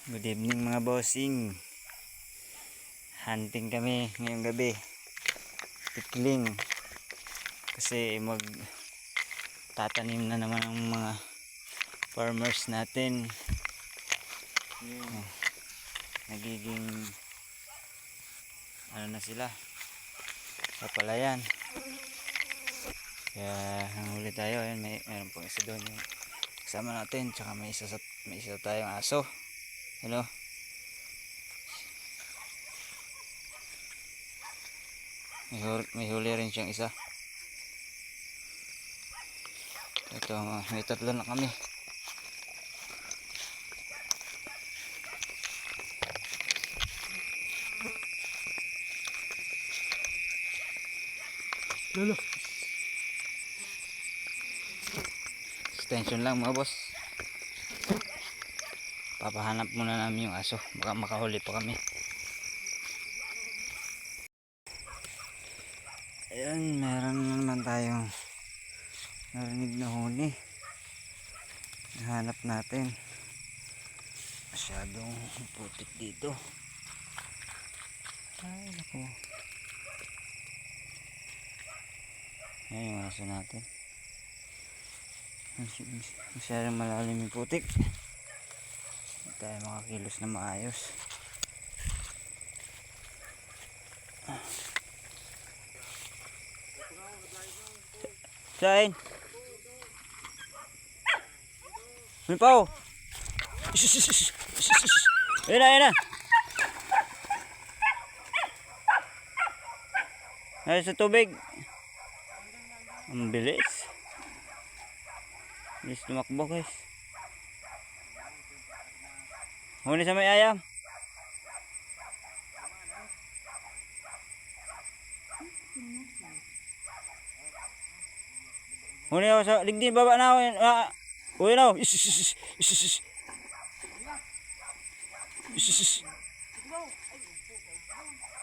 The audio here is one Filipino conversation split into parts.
Good evening mga bossing. Hunting kami ngayong gabi. Tikling. Kasi tatanim na naman ang mga farmers natin. Nagiging ano na sila sa palayan. Kaya nanghuli tayo. Ayan, mayroon pong isa doon yung kasama natin. Tsaka may isa tayong aso. Hello. May huli rin siyang isa. Ito, may tatlo na kami. Lolo. Extension lang mga boss. Papahanap muna namin yung aso. Baka makahuli pa kami. Ayan, meron na naman tayong narinig na huni. Nahanap natin. Masyadong putik dito. Ay, naku. Ayan yung aso natin. Masyadong malalim yung putik. Hindi tayo makakilos na maayos. Sain. Mipaw. Ayan na, ayan na. Ay, sa tubig. Ang bilis. Bilis tumakbo guys. Huli sa may ayam. Huli ako sa ligdi, baba na ako. Uy na ako.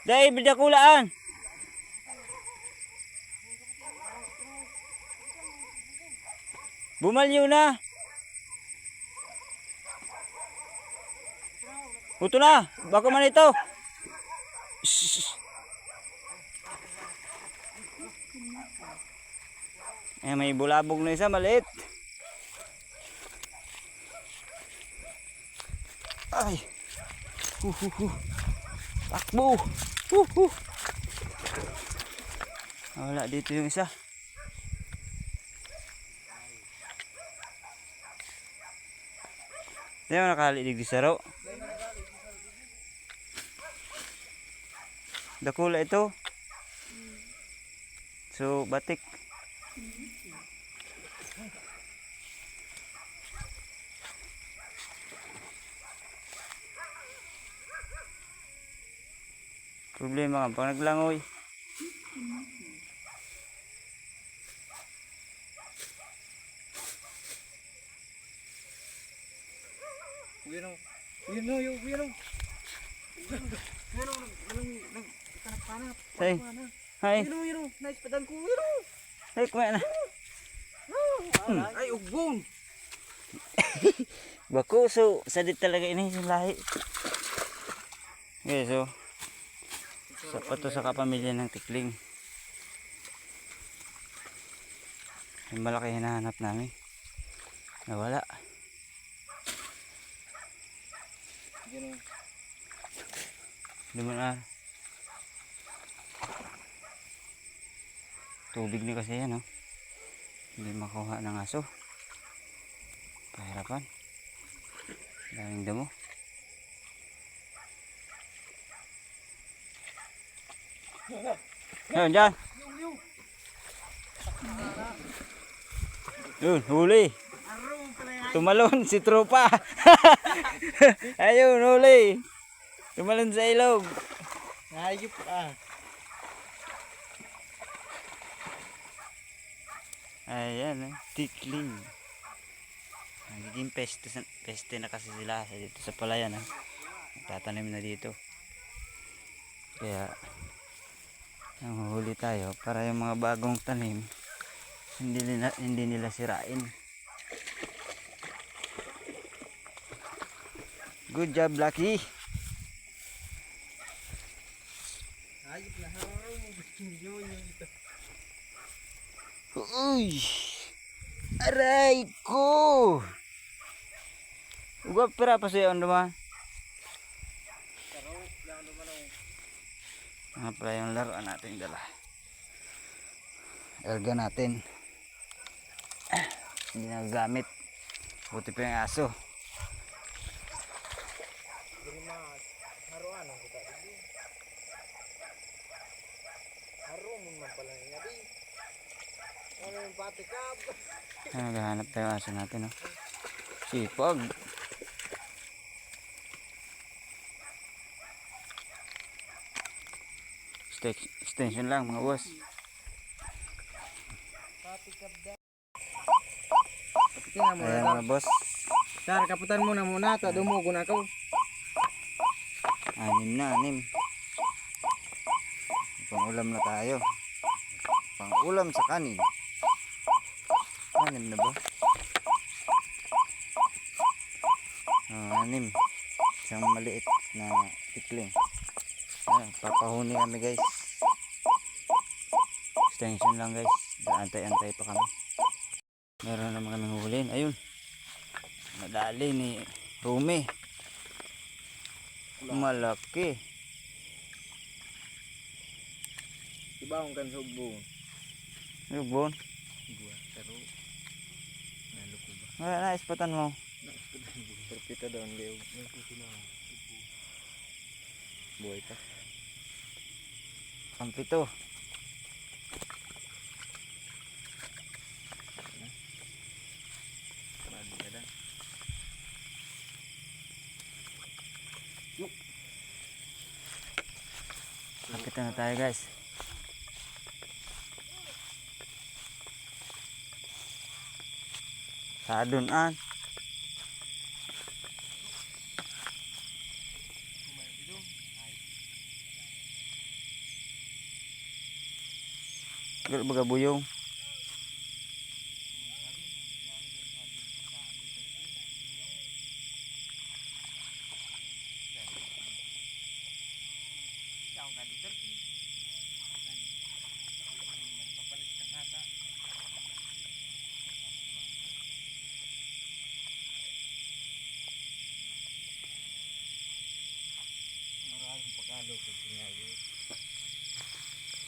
Dahil bida kulaan. Bumalyo na. Puto na. Bako man ito. Eh, may bulabog na isa maliit. Ay. Takbo. Wala dito yung isa. Hindi mo nakahalilig di saro. Dakula ito. So, batik. Problema ka pag naglangoy. Say, hi. Nice padang ko, wiro. Hey, kumain na. Ay, ugbon. Bako, so, sadit talaga ini yung lahi. Okay, so, sapat to sa kapamilya ng tikling. Yung malaki hinahanap namin. Nawala. Hindi mo na. Tubig na kasi yan, oh. Hindi makuha ng aso. Pahirapan. Daming damo. Ayun, dyan. Yun, huli. Tumalon si tropa. Ayun, huli. Tumalon sa ilog. Hayop ah. Ayan, tikling. Nagiging peste na kasi sila dito sa palayan. Tatanim na dito. Kaya nanguhuli tayo para yung mga bagong tanim hindi nila sirain. Good job, Lucky. Ayop na harong mo. Yun yung ito. Uy! Aray ko! Ugap pera pa sa'yo naman. Pero, yan naman ako. Mga pala yung laruan natin dala. Elga natin. Hindi nagagamit. Buti pa yung aso. Hindi mas haruan ang kita. Harong mo man pala nga di. Ano yung patikab? Ay, naghahanap tayo ng aso natin. Oh. Sipag. Extension lang mga boss. Patikab da. Tingnan mo Ayan na. mga boss. Sar, kaputan mo na muna. Ta, dumugo na ako. 6 na, 6. Pang-ulam na tayo. Pang-ulam sa kanin. 6 na ba? 6. Isang maliit na tikling. Ayan, papahuni kami guys. Extension lang guys. Antay-antay pa kami. Meron naman kami huliin. Ayun. Nadali ni Rumi. Malaki. Diba ang kan sugbong? Lubon. Gua, pero naloko ba? Wala na, ispatan mo. Perpita daw ang leo. Buhay pa. Pampito. Mali ka na. Pampito na tayo guys. Sadunan. Gak baga buyong.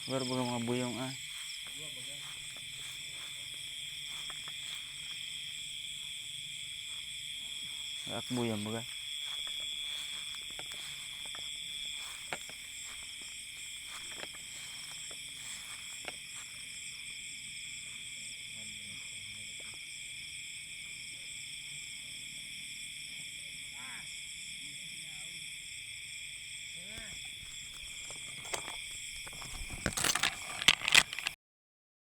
Baru baga mga buyong ah. Ak buyong baga.